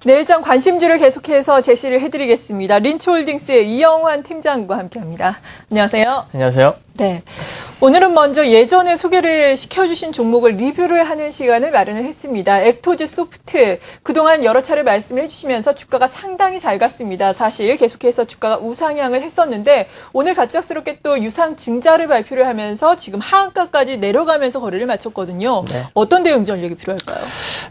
네, 일정 관심주를 계속해서 제시를 해드리겠습니다. 린츠홀딩스의 이영환 팀장과 함께합니다. 안녕하세요. 안녕하세요. 네, 오늘은 먼저 예전에 소개를 시켜주신 종목을 리뷰를 하는 시간을 마련을 했습니다. 액토즈 소프트, 그동안 여러 차례 말씀을 해주시면서 주가가 상당히 잘 갔습니다. 사실 계속해서 주가가 우상향을 했었는데 오늘 갑작스럽게 또 유상증자를 발표를 하면서 지금 하한가까지 내려가면서 거래를 마쳤거든요. 네. 어떤 대응 전략이 필요할까요?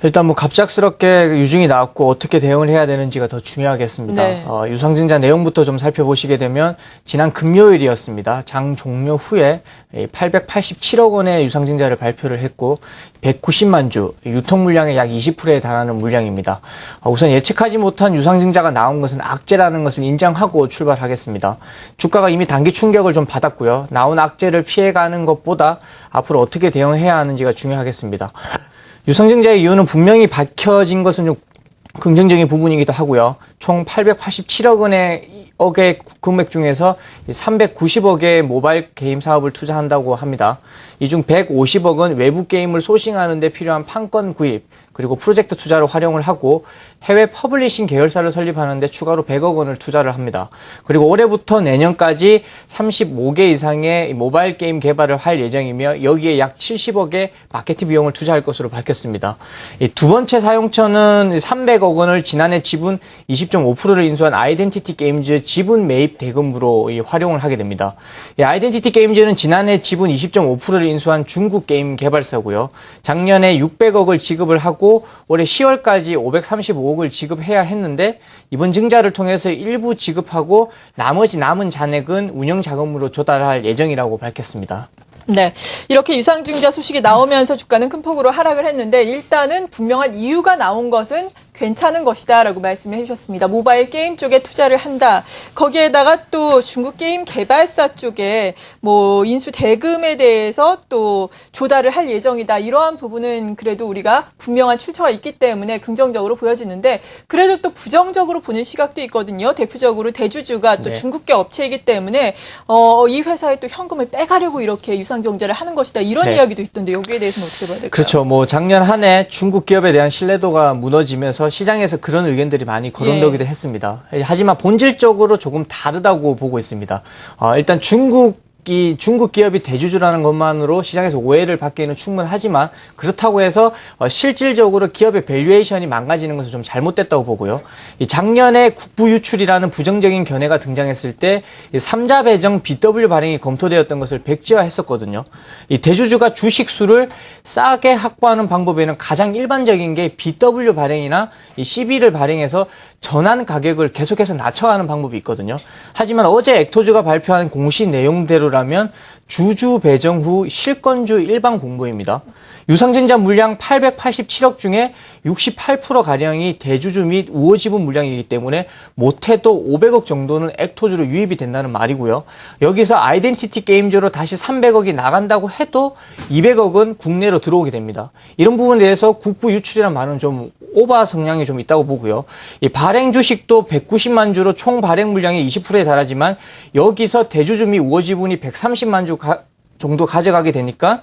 일단 갑작스럽게 유증이 나왔고 어떻게 대응을 해야 되는지가 더 중요하겠습니다. 네. 유상증자 내용부터 좀 살펴보시게 되면 지난 금요일이었습니다. 장 종료 후에 887억 원의 유상증자를 발표를 했고 190만 주, 유통 물량의 약 20%에 달하는 물량입니다. 우선 예측하지 못한 유상증자가 나온 것은 악재라는 것을 인정하고 출발하겠습니다. 주가가 이미 단기 충격을 좀 받았고요. 나온 악재를 피해가는 것보다 앞으로 어떻게 대응해야 하는지가 중요하겠습니다. 유상증자의 이유는 분명히 밝혀진 것은 좀 긍정적인 부분이기도 하고요. 총 887억 억의 금액 중에서 390억의 모바일 게임 사업을 투자한다고 합니다. 이 중 150억은 외부 게임을 소싱하는 데 필요한 판권 구입, 그리고 프로젝트 투자로 활용을 하고 해외 퍼블리싱 계열사를 설립하는 데 추가로 100억 원을 투자를 합니다. 그리고 올해부터 내년까지 35개 이상의 모바일 게임 개발을 할 예정이며 여기에 약 70억의 마케팅 비용을 투자할 것으로 밝혔습니다. 두 번째 사용처는 300억 원을 지난해 지분 20.5%를 인수한 아이덴티티 게임즈 지분 매입 대금으로 활용을 하게 됩니다. 아이덴티티 게임즈는 지난해 지분 20.5%를 인수한 중국 게임 개발사고요. 작년에 600억을 지급을 하고 올해 10월까지 535억을 지급해야 했는데 이번 증자를 통해서 일부 지급하고 나머지 남은 잔액은 운영 자금으로 조달할 예정이라고 밝혔습니다. 네, 이렇게 유상증자 소식이 나오면서 주가는 큰 폭으로 하락을 했는데 일단은 분명한 이유가 나온 것은 괜찮은 것이다라고 말씀을 해주셨습니다. 모바일 게임 쪽에 투자를 한다. 거기에다가 또 중국 게임 개발사 쪽에 인수 대금에 대해서 또 조달을 할 예정이다. 이러한 부분은 그래도 우리가 분명한 출처가 있기 때문에 긍정적으로 보여지는데 그래도 또 부정적으로 보는 시각도 있거든요. 대표적으로 대주주가 또 네. 중국계 업체이기 때문에 이 회사에 또 현금을 빼가려고 이렇게 유상증자를 하는 것이다. 이런 네. 이야기도 있던데 여기에 대해서는 어떻게 봐야 될까요? 그렇죠. 작년 한 해 중국 기업에 대한 신뢰도가 무너지면서 시장에서 그런 의견들이 많이 거론되기도 했습니다. 하지만 본질적으로 조금 다르다고 보고 있습니다. 일단 중국 기업이 대주주라는 것만으로 시장에서 오해를 받기에는 충분하지만 그렇다고 해서 실질적으로 기업의 밸류에이션이 망가지는 것은 좀 잘못됐다고 보고요. 작년에 국부 유출이라는 부정적인 견해가 등장했을 때 3자 배정 BW 발행이 검토되었던 것을 백지화했었거든요. 이 대주주가 주식수를 싸게 확보하는 방법에는 가장 일반적인 게 BW 발행이나 CB를 발행해서 전환 가격을 계속해서 낮춰가는 방법이 있거든요. 하지만 어제 액토즈가 발표한 공시 내용대로라면 주주 배정 후 실권주 일반 공모입니다. 유상증자 물량 887억 중에 68%가량이 대주주 및 우호지분 물량이기 때문에 못해도 500억 정도는 액토즈로 유입이 된다는 말이고요. 여기서 아이덴티티 게임즈로 다시 300억이 나간다고 해도 200억은 국내로 들어오게 됩니다. 이런 부분에 대해서 국부 유출이라는 말은 좀 오버 성향이 좀 있다고 보고요. 이 발행 주식도 190만 주로 총 발행 물량의 20%에 달하지만 여기서 대주주 및 우호지분이 130만 주 정도 가져가게 되니까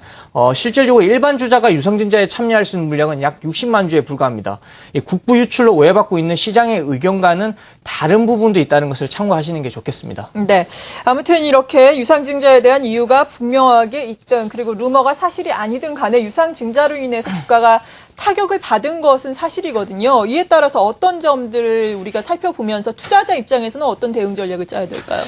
실질적으로 일반 주자가 유상증자에 참여할 수 있는 물량은 약 60만 주에 불과합니다. 이 국부 유출로 오해받고 있는 시장의 의견과는 다른 부분도 있다는 것을 참고하시는 게 좋겠습니다. 네, 아무튼 이렇게 유상증자에 대한 이유가 분명하게 있든 그리고 루머가 사실이 아니든 간에 유상증자로 인해서 주가가 타격을 받은 것은 사실이거든요. 이에 따라서 어떤 점들을 우리가 살펴보면서 투자자 입장에서는 어떤 대응 전략을 짜야 될까요?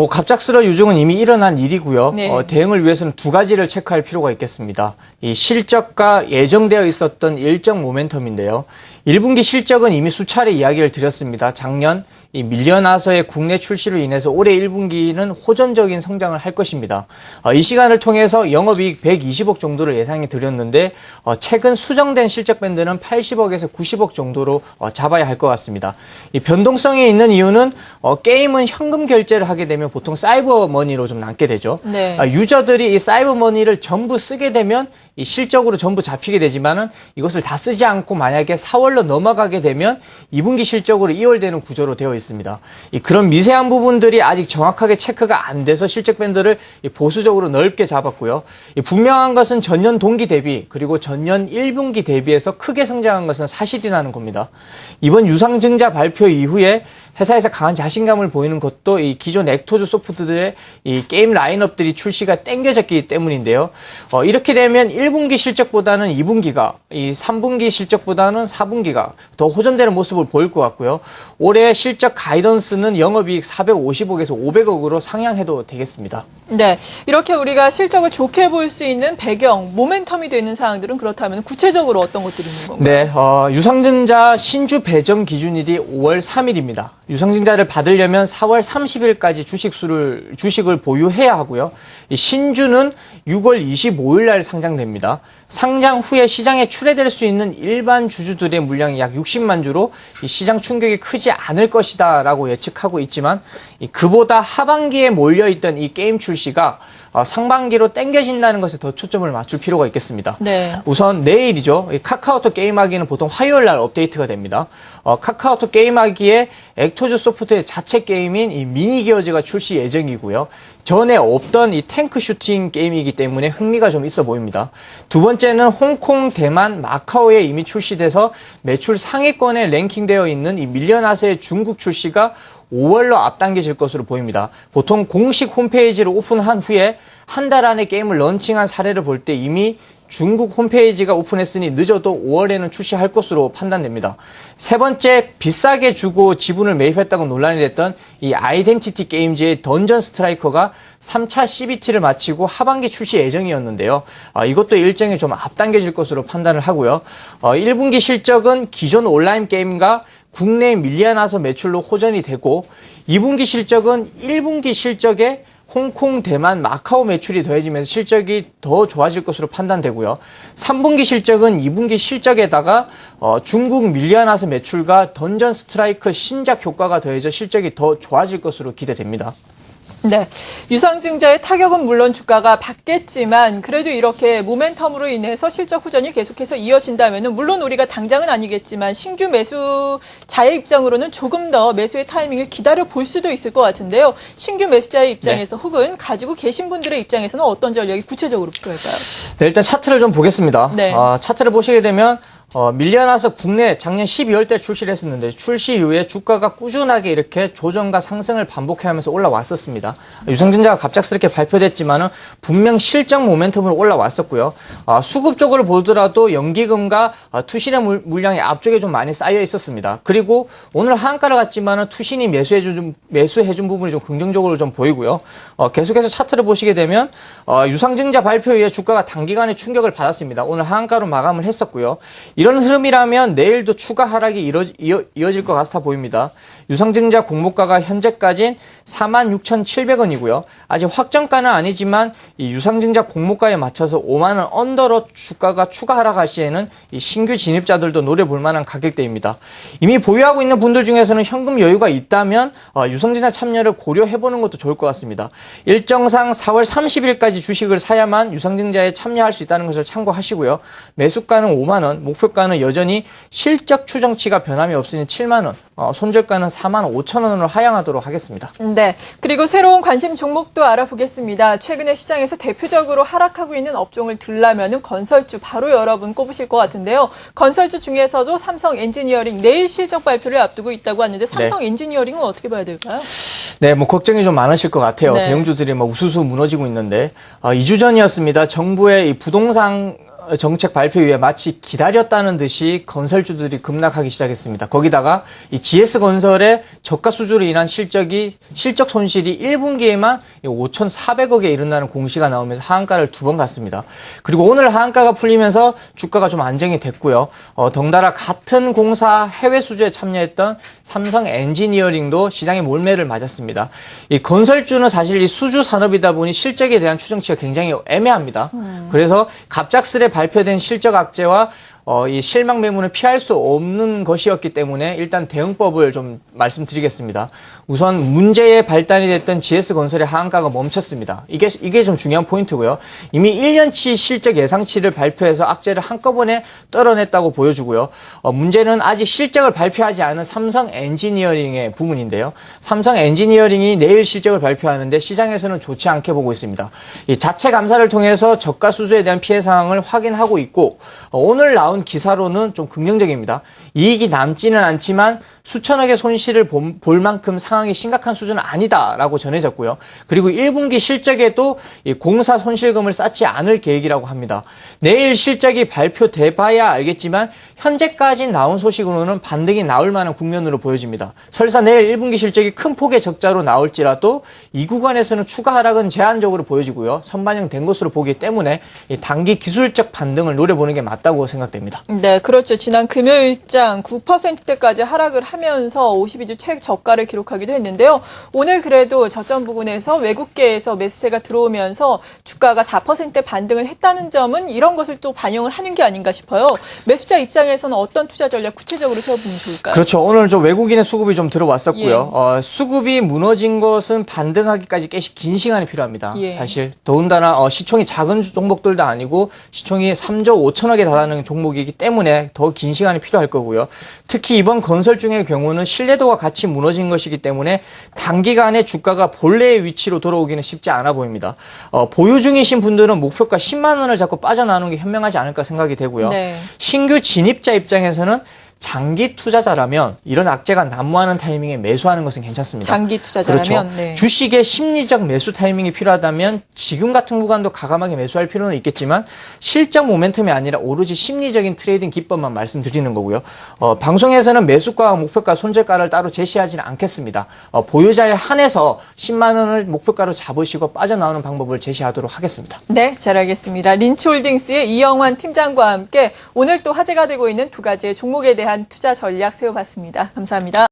갑작스러운 유증은 이미 일어난 일이고요. 네. 대응을 위해서는 두 가지를 체크할 필요가 있겠습니다. 이 실적과 예정되어 있었던 일정 모멘텀인데요. 1분기 실적은 이미 수차례 이야기를 드렸습니다. 작년 밀려나서의 국내 출시로 인해서 올해 1분기는 호전적인 성장을 할 것입니다. 이 시간을 통해서 영업이익 120억 정도를 예상해 드렸는데 최근 수정된 실적 밴드는 80억에서 90억 정도로 잡아야 할 것 같습니다. 이 변동성이 있는 이유는 게임은 현금 결제를 하게 되면 보통 사이버 머니로 좀 남게 되죠. 네. 유저들이 이 사이버 머니를 전부 쓰게 되면 이 실적으로 전부 잡히게 되지만은 이것을 다 쓰지 않고 만약에 4월로 넘어가게 되면 2분기 실적으로 이월되는 구조로 되어 있습니다. 그런 미세한 부분들이 아직 정확하게 체크가 안 돼서 실적 밴드를 보수적으로 넓게 잡았고요. 분명한 것은 전년 동기 대비 그리고 전년 1분기 대비해서 크게 성장한 것은 사실이라는 겁니다. 이번 유상증자 발표 이후에 회사에서 강한 자신감을 보이는 것도 이 기존 엑토즈 소프트들의 이 게임 라인업들이 출시가 땡겨졌기 때문인데요. 이렇게 되면 1분기 실적보다는 2분기가, 이 3분기 실적보다는 4분기가 더 호전되는 모습을 보일 것 같고요. 올해 실적 가이던스는 영업이익 450억에서 500억으로 상향해도 되겠습니다. 네, 이렇게 우리가 실적을 좋게 볼 수 있는 배경, 모멘텀이 되는 사항들은 그렇다면 구체적으로 어떤 것들이 있는 건가요? 네, 유상증자 신주 배정 기준일이 5월 3일입니다. 유상증자를 받으려면 4월 30일까지 주식을 보유해야 하고요. 이 신주는 6월 25일 날 상장됩니다. 상장 후에 시장에 출회될 수 있는 일반 주주들의 물량이 약 60만 주로 이 시장 충격이 크지 않을 것이다라고 예측하고 있지만 그보다 하반기에 몰려있던 이 게임 출시가 상반기로 땡겨진다는 것에 더 초점을 맞출 필요가 있겠습니다. 네. 우선 내일이죠. 카카오톡 게임하기는 보통 화요일 날 업데이트가 됩니다. 카카오톡 게임하기에 엑토즈 소프트의 자체 게임인 이 미니 기어즈가 출시 예정이고요. 전에 없던 이 탱크 슈팅 게임이기 때문에 흥미가 좀 있어 보입니다. 두 번째는 홍콩, 대만, 마카오에 이미 출시돼서 매출 상위권에 랭킹되어 있는 이 밀리언아트의 중국 출시가 5월로 앞당겨질 것으로 보입니다. 보통 공식 홈페이지를 오픈한 후에 한 달 안에 게임을 런칭한 사례를 볼 때 이미 중국 홈페이지가 오픈했으니 늦어도 5월에는 출시할 것으로 판단됩니다. 세 번째, 비싸게 주고 지분을 매입했다고 논란이 됐던 이 아이덴티티 게임즈의 던전 스트라이커가 3차 CBT를 마치고 하반기 출시 예정이었는데요. 이것도 일정이 좀 앞당겨질 것으로 판단을 하고요. 1분기 실적은 기존 온라인 게임과 국내 밀리언아트 매출로 호전이 되고 2분기 실적은 1분기 실적에 홍콩, 대만, 마카오 매출이 더해지면서 실적이 더 좋아질 것으로 판단되고요. 3분기 실적은 2분기 실적에다가 중국 밀리언아트 매출과 던전 스트라이크 신작 효과가 더해져 실적이 더 좋아질 것으로 기대됩니다. 네, 유상증자의 타격은 물론 주가가 받겠지만 그래도 이렇게 모멘텀으로 인해서 실적 후전이 계속해서 이어진다면은 물론 우리가 당장은 아니겠지만 신규 매수자의 입장으로는 조금 더 매수의 타이밍을 기다려 볼 수도 있을 것 같은데요. 신규 매수자의 입장에서 혹은 가지고 계신 분들의 입장에서는 어떤 전략이 구체적으로 필요할까요? 네, 일단 차트를 좀 보겠습니다. 네. 차트를 보시게 되면 밀리언아트 국내 작년 12월 때 출시를 했었는데 출시 이후에 주가가 꾸준하게 이렇게 조정과 상승을 반복해하면서 올라왔었습니다. 유상증자가 갑작스럽게 발표됐지만은 분명 실적 모멘텀으로 올라왔었고요. 수급적으로 보더라도 연기금과 투신의 물량이 앞쪽에 좀 많이 쌓여 있었습니다. 그리고 오늘 하한가를 갔지만은 투신이 매수해준 부분이 좀 긍정적으로 좀 보이고요. 계속해서 차트를 보시게 되면 유상증자 발표 이후에 주가가 단기간에 충격을 받았습니다. 오늘 하한가로 마감을 했었고요. 이런 흐름이라면 내일도 추가 하락이 이어질 것 같아 보입니다. 유상증자 공모가가 현재까지는 46,700원이고요. 아직 확정가는 아니지만 이 유상증자 공모가에 맞춰서 5만 원 언더로 주가가 추가 하락할 시에는 이 신규 진입자들도 노려볼 만한 가격대입니다. 이미 보유하고 있는 분들 중에서는 현금 여유가 있다면 유상증자 참여를 고려해보는 것도 좋을 것 같습니다. 일정상 4월 30일까지 주식을 사야만 유상증자에 참여할 수 있다는 것을 참고하시고요. 매수가는 5만 원, 목표가는 여전히 실적 추정치가 변함이 없으니 7만 원, 손절가는 4만 5천 원으로 하향하도록 하겠습니다. 네, 그리고 새로운 관심 종목도 알아보겠습니다. 최근에 시장에서 대표적으로 하락하고 있는 업종을 들라면은 건설주 바로 여러분 꼽으실 것 같은데요. 건설주 중에서도 삼성 엔지니어링 내일 실적 발표를 앞두고 있다고 하는데 삼성 엔지니어링은 어떻게 봐야 될까요? 네, 걱정이 좀 많으실 것 같아요. 네. 대형주들이 우수수 무너지고 있는데 2주 전이었습니다. 정부의 이 부동산 정책 발표 이후에 마치 기다렸다는 듯이 건설주들이 급락하기 시작했습니다. 거기다가 이 GS건설의 저가 수주로 인한 실적 손실이 1분기에만 5,400억에 이른다는 공시가 나오면서 하한가를 2번 갔습니다. 그리고 오늘 하한가가 풀리면서 주가가 좀 안정이 됐고요. 덩달아 같은 공사 해외 수주에 참여했던 삼성 엔지니어링도 시장의 몰매를 맞았습니다. 이 건설주는 사실 이 수주 산업이다 보니 실적에 대한 추정치가 굉장히 애매합니다. 그래서 갑작스레 발표된 실적 악재와 이 실망 매물은 피할 수 없는 것이었기 때문에 일단 대응법을 좀 말씀드리겠습니다. 우선 문제의 발단이 됐던 GS건설의 하한가가 멈췄습니다. 이게 좀 중요한 포인트고요. 이미 1년치 실적 예상치를 발표해서 악재를 한꺼번에 떨어냈다고 보여주고요. 문제는 아직 실적을 발표하지 않은 삼성 엔지니어링의 부분인데요. 삼성 엔지니어링이 내일 실적을 발표하는데 시장에서는 좋지 않게 보고 있습니다. 이 자체 감사를 통해서 저가 수주에 대한 피해 상황을 확인하고 있고 오늘 나온 기사로는 좀 긍정적입니다. 이익이 남지는 않지만 수천억의 손실을 볼 만큼 상황이 심각한 수준은 아니다라고 전해졌고요. 그리고 1분기 실적에도 이 공사 손실금을 쌓지 않을 계획이라고 합니다. 내일 실적이 발표돼 봐야 알겠지만 현재까지 나온 소식으로는 반등이 나올 만한 국면으로 보여집니다. 설사 내일 1분기 실적이 큰 폭의 적자로 나올지라도 이 구간에서는 추가 하락은 제한적으로 보여지고요. 선반영된 것으로 보기 때문에 이 단기 기술적 반등을 노려보는 게 맞다고 생각됩니다. 네, 그렇죠. 지난 금요일장 9%대까지 하락을 하면서 52주 최저가를 기록하기도 했는데요. 오늘 그래도 저점 부근에서 외국계에서 매수세가 들어오면서 주가가 4% 반등을 했다는 점은 이런 것을 또 반영을 하는 게 아닌가 싶어요. 매수자 입장에서는 어떤 투자 전략 구체적으로 세워보면 좋을까요? 그렇죠. 오늘 좀 외국인의 수급이 좀 들어왔었고요. 수급이 무너진 것은 반등하기까지 꽤 긴 시간이 필요합니다. 사실 더군다나 시총이 작은 종목들도 아니고 시총이 3조 5천억에 달하는 종목이기 때문에 더 긴 시간이 필요할 거고요. 특히 이번 건설중의 경우는 신뢰도가 같이 무너진 것이기 때문에 단기간에 주가가 본래의 위치로 돌아오기는 쉽지 않아 보입니다. 보유 중이신 분들은 목표가 10만 원을 잡고 빠져나오는 게 현명하지 않을까 생각이 되고요. 네. 신규 진입자 입장에서는 장기 투자자라면 이런 악재가 난무하는 타이밍에 매수하는 것은 괜찮습니다. 장기 투자자라면 그렇죠. 네. 주식의 심리적 매수 타이밍이 필요하다면 지금 같은 구간도 과감하게 매수할 필요는 있겠지만 실적 모멘텀이 아니라 오로지 심리적인 트레이딩 기법만 말씀드리는 거고요. 방송에서는 매수가와 목표가, 손절가를 따로 제시하지는 않겠습니다. 보유자에 한해서 10만 원을 목표가로 잡으시고 빠져나오는 방법을 제시하도록 하겠습니다. 네, 잘 알겠습니다. 린치홀딩스의 이영환 팀장과 함께 오늘 또 화제가 되고 있는 두 가지의 종목에 대한 투자 전략 세워봤습니다. 감사합니다.